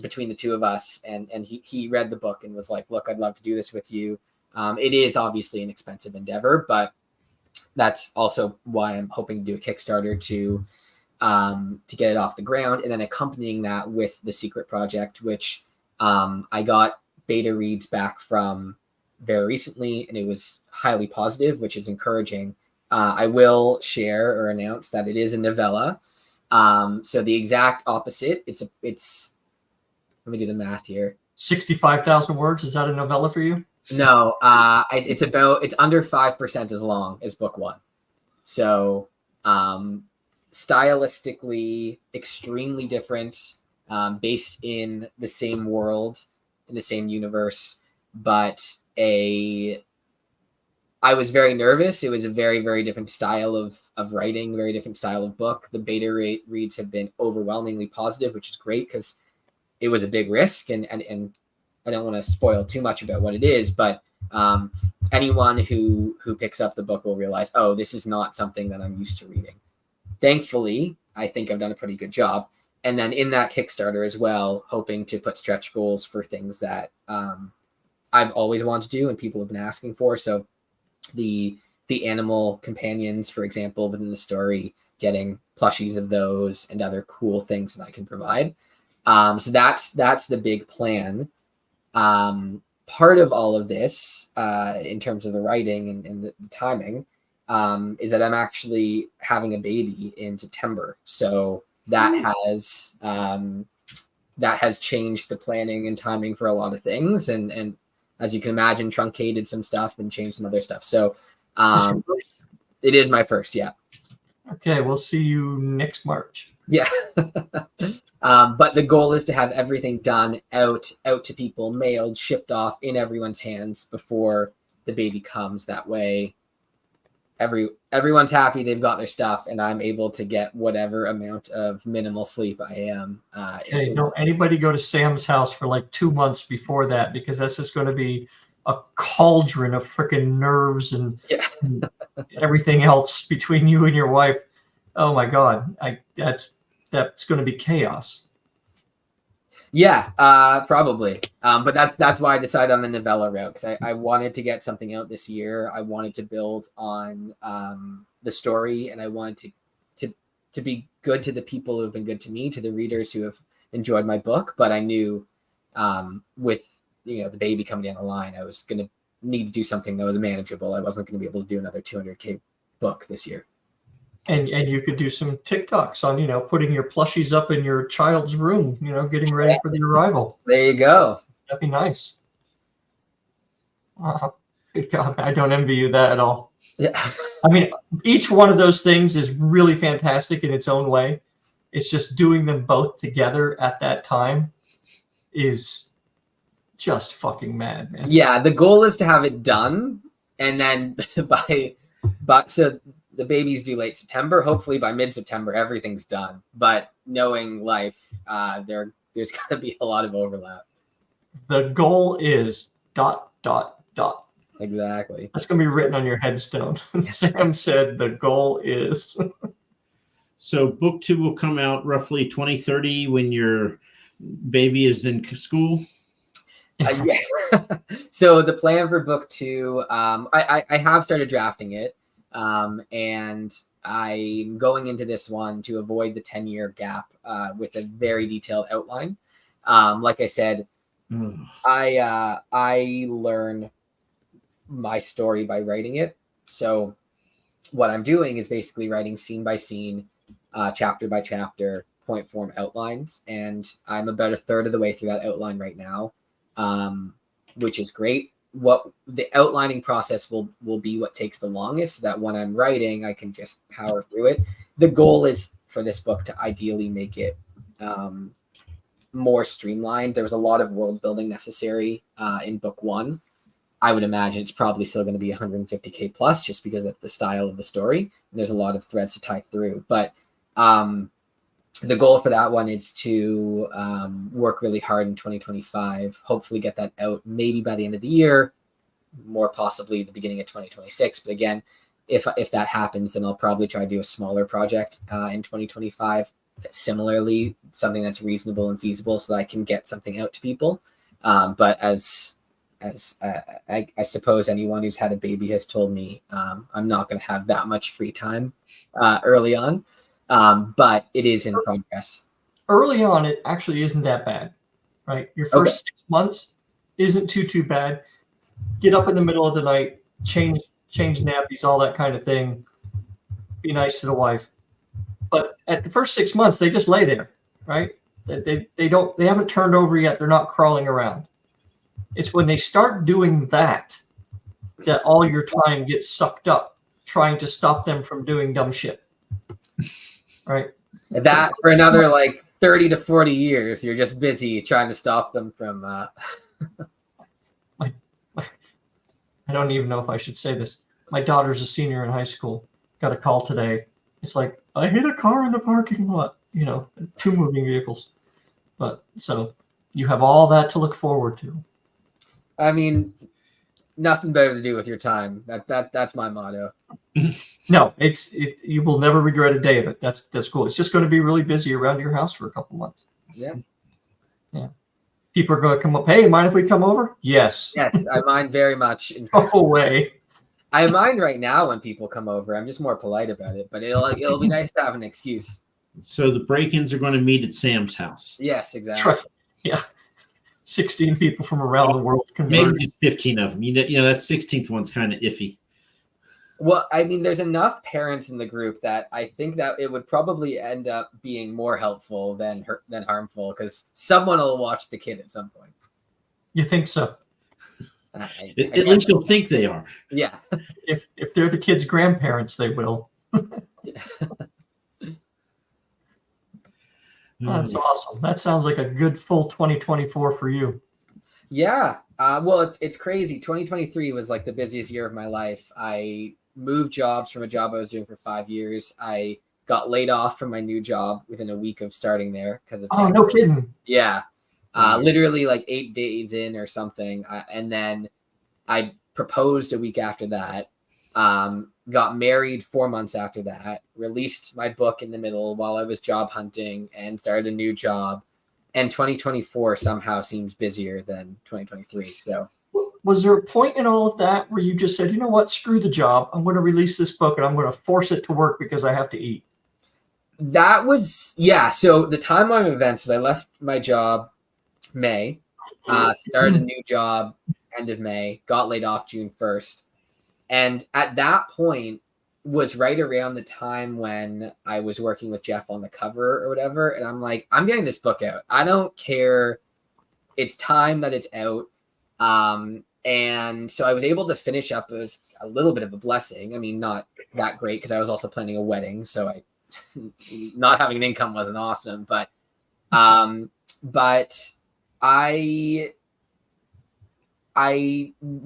between the two of us, and he read the book and was like, look, I'd love to do this with you. It is obviously an expensive endeavor, but that's also why I'm hoping to do a Kickstarter to get it off the ground, and then accompanying that with the secret project, which I got beta reads back from very recently, and it was highly positive, which is encouraging. I will share or announce that it is a novella. So the exact opposite. It's let me do the math here. 65,000 words. Is that a novella for you? No, it's under 5% as long as book 1. So stylistically extremely different, based in the same world, in the same universe, but I was very nervous. It was a very, very different style of writing, very different style of book. The beta reads have been overwhelmingly positive, which is great because it was a big risk, and I don't want to spoil too much about what it is, but anyone who picks up the book will realize, oh, this is not something that I'm used to reading. Thankfully, I think I've done a pretty good job. And then in that Kickstarter as well, hoping to put stretch goals for things that I've always wanted to do and people have been asking for. So the animal companions, for example, within the story, getting plushies of those and other cool things that I can provide. So that's the big plan. Part of all of this, in terms of the writing and the timing, is that I'm actually having a baby in September. So that has that has changed the planning and timing for a lot of things. And as you can imagine, truncated some stuff and changed some other stuff. So it is my first, yeah. Okay, we'll see you next March. Yeah. But the goal is to have everything done out to people, mailed, shipped off in everyone's hands before the baby comes. That way everyone's happy, they've got their stuff, and I'm able to get whatever amount of minimal sleep I am. Hey, don't anybody go to Sam's house for like 2 months before that, because that's just going to be a cauldron of freaking nerves and, and everything else between you and your wife. Oh my God, that's going to be chaos. Yeah, probably. But that's why I decided on the novella route, because I wanted to get something out this year. I wanted to build on the story, and I wanted to be good to the people who have been good to me, to the readers who have enjoyed my book. But I knew with the baby coming down the line, I was going to need to do something that was manageable. I wasn't going to be able to do another 200K book this year. And you could do some TikToks on, putting your plushies up in your child's room, getting ready for the arrival. There you go. That'd be nice. God, I don't envy you that at all. Yeah. I mean, each one of those things is really fantastic in its own way. It's just doing them both together at that time is just fucking mad, man. Yeah, the goal is to have it done, and then so the baby's due late September. Hopefully by mid-September, everything's done. But knowing life, there's got to be a lot of overlap. The goal is ... Exactly. That's going to be written on your headstone. Sam said the goal is. So book 2 will come out roughly 2030 when your baby is in school. Yeah. So the plan for book 2, I have started drafting it. And I'm going into this one to avoid the 10-year gap with a very detailed outline. Like I said, I learn my story by writing it. So what I'm doing is basically writing scene by scene, chapter by chapter, point form outlines. And I'm about a third of the way through that outline right now, which is great. What the outlining process will be what takes the longest, so that when I'm writing, I can just power through it. The goal is for this book to ideally make it more streamlined. There was a lot of world building necessary in book 1. I would imagine it's probably still going to be 150K plus, just because of the style of the story. And there's a lot of threads to tie through. But the goal for that one is to work really hard in 2025, hopefully get that out maybe by the end of the year, more possibly the beginning of 2026. But again, if that happens, then I'll probably try to do a smaller project in 2025. Similarly, something that's reasonable and feasible so that I can get something out to people. But as I suppose anyone who's had a baby has told me, I'm not going to have that much free time early on. But it is in progress. Early on, it actually isn't that bad, right? Your first 6 months isn't too bad. Get up in the middle of the night, change nappies, all that kind of thing. Be nice to the wife. But at the first 6 months, they just lay there, right? They haven't turned over yet. They're not crawling around. It's when they start doing that all your time gets sucked up trying to stop them from doing dumb shit. Right. That for another like 30 to 40 years, you're just busy trying to stop them from. I don't even know if I should say this. My daughter's a senior in high school. Got a call today. It's like, I hit a car in the parking lot. 2 moving vehicles. But so you have all that to look forward to. I mean, nothing better to do with your time. That's my motto. No, you will never regret a day of it. That's cool. It's just going to be really busy around your house for a couple months. Yeah. People are going to come up. Hey, mind if we come over? Yes. Yes, I mind very much. Go away. I mind right now when people come over. I'm just more polite about it, but it'll be nice to have an excuse. So the break-ins are going to meet at Sam's house. Yes, exactly. Right. Yeah. 16 people from around the world. Maybe just 15 of them. That 16th one's kind of iffy. Well, I mean, there's enough parents in the group that I think that it would probably end up being more helpful than harmful, because someone will watch the kid at some point. You think so? At least you'll think they are. Yeah. If they're the kid's grandparents, they will. That's awesome. That sounds like a good full 2024 for you. Yeah. Well, it's crazy. 2023 was like the busiest year of my life. I moved jobs from a job I was doing for 5 years. I got laid off from my new job within a week of starting there because of. Oh, no kidding. Yeah. Literally like 8 days in or something. And then I proposed a week after that. Got married 4 months after that, released my book in the middle while I was job hunting, and started a new job. And 2024 somehow seems busier than 2023. So was there a point in all of that where you just said, you know what, screw the job, I'm going to release this book and I'm going to force it to work because I have to eat? That was, yeah. So the timeline of events was I left my job May, started a new job end of May, got laid off June 1st. And at that point was right around the time when I was working with Jeff on the cover or whatever. And I'm like, I'm getting this book out. I don't care. It's time that it's out. And so I was able to finish up. It was a little bit of a blessing. I mean, not that great because I was also planning a wedding. So not having an income wasn't awesome, but I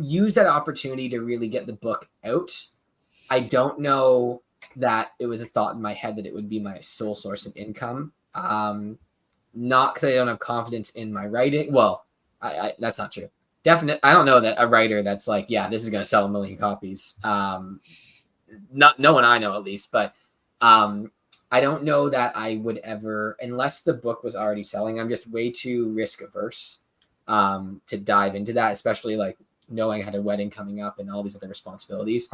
used that opportunity to really get the book out. I don't know that it was a thought in my head that it would be my sole source of income. Not because I don't have confidence in my writing. Well, I that's not true. Definitely, I don't know that a writer that's like, yeah, this is going to sell 1 million copies. Not no one I know at least, but I don't know that I would ever, unless the book was already selling. I'm just way too risk averse to dive into that, especially like knowing I had a wedding coming up and all these other responsibilities.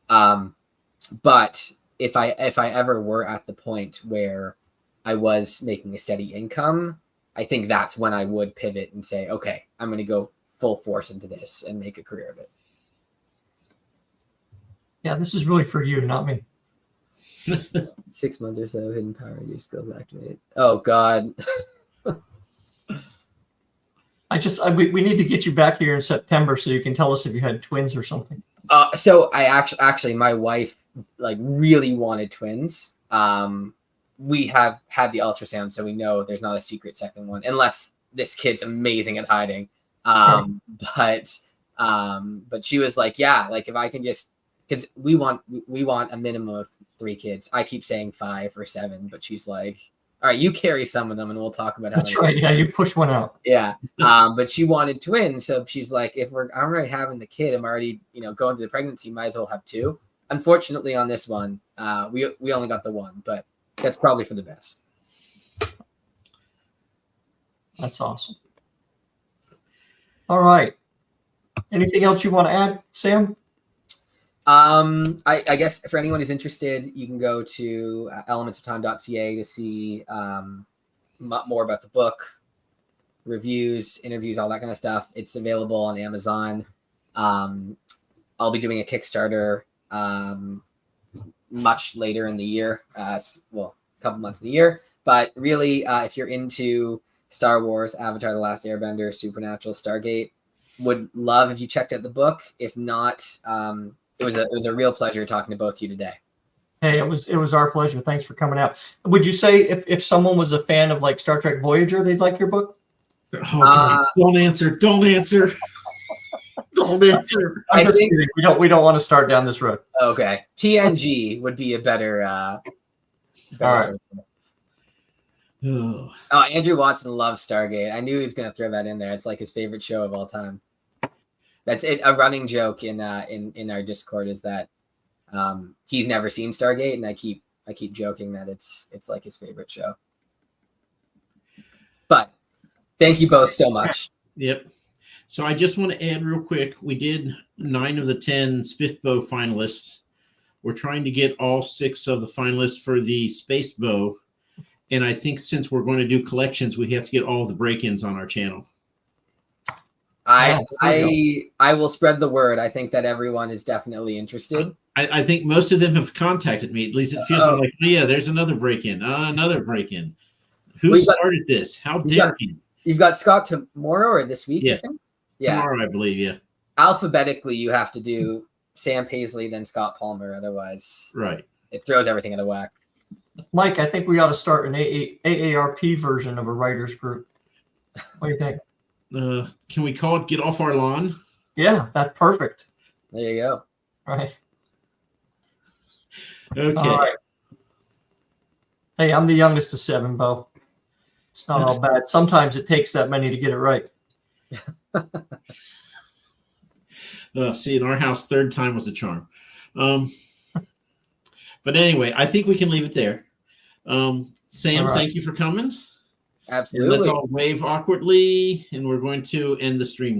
But if I ever were at the point where I was making a steady income, I think that's when I would pivot and say, okay, I'm going to go full force into this and make a career of it. Yeah, this is really for you, not me. 6 months or so, hidden power, new skills activate. Oh God. We need to get you back here in September so you can tell us if you had twins or something. So I actually my wife like really wanted twins. We have had the ultrasound, so we know there's not a secret second one, unless this kid's amazing at hiding. But she was like, yeah, like if I can just, because we want a minimum of 3 kids. I keep saying 5 or 7, but she's like, all right, you carry some of them and we'll talk about how. That's right. Yeah, you push one out. Yeah. But she wanted twins. So she's like, I'm already having the kid, I'm already, going through the pregnancy, might as well have 2. Unfortunately on this one, we only got the 1, but that's probably for the best. That's awesome. All right. Anything else you want to add, Sam? I guess for anyone who's interested, you can go to elementsoftime.ca to see more about the book, reviews, interviews, all that kind of stuff. It's available on Amazon. I'll be doing a Kickstarter much later in the year, a couple months in the year. But really, if you're into Star Wars, Avatar: The Last Airbender, Supernatural, Stargate, would love if you checked out the book. If not, it was a real pleasure talking to both of you today. Hey, it was our pleasure. Thanks for coming out. Would you say if someone was a fan of like Star Trek Voyager, they'd like your book? Oh, don't answer. Don't answer. Don't answer. I'm just kidding. We don't want to start down this road. Okay. TNG would be a better. All right. Oh, Andrew Watson loves Stargate. I knew he was going to throw that in there. It's like his favorite show of all time. That's it. A running joke in our Discord is that he's never seen Stargate, and I keep joking that it's like his favorite show. But thank you both so much. Yep. So I just want to add real quick, we did 9 of the 10 Spiff Bow finalists. We're trying to get all 6 of the finalists for the Space Bow. And I think since we're going to do collections, we have to get all the break-ins on our channel. I will spread the word. I think that everyone is definitely interested. I think most of them have contacted me. At least it feels like, oh, yeah, there's another break-in, another break-in. Who started this? How dare you? You've got Scott tomorrow or this week, Yeah. I think? Tomorrow, I believe, yeah. Alphabetically, you have to do Sam Paisley, then Scott Palmer. Otherwise, it throws everything out of whack. Mike, I think we ought to start an AARP version of a writers group. What do you think? Can we call it Get Off Our Lawn? Yeah, that's perfect. There you go. Right. Okay. All right. Hey, I'm the youngest of 7, Bo. It's not all bad. Sometimes it takes that many to get it right. See, in our house, 3rd time was a charm. But anyway, I think we can leave it there. Sam, thank you for coming. Absolutely. And let's all wave awkwardly, and we're going to end the stream now.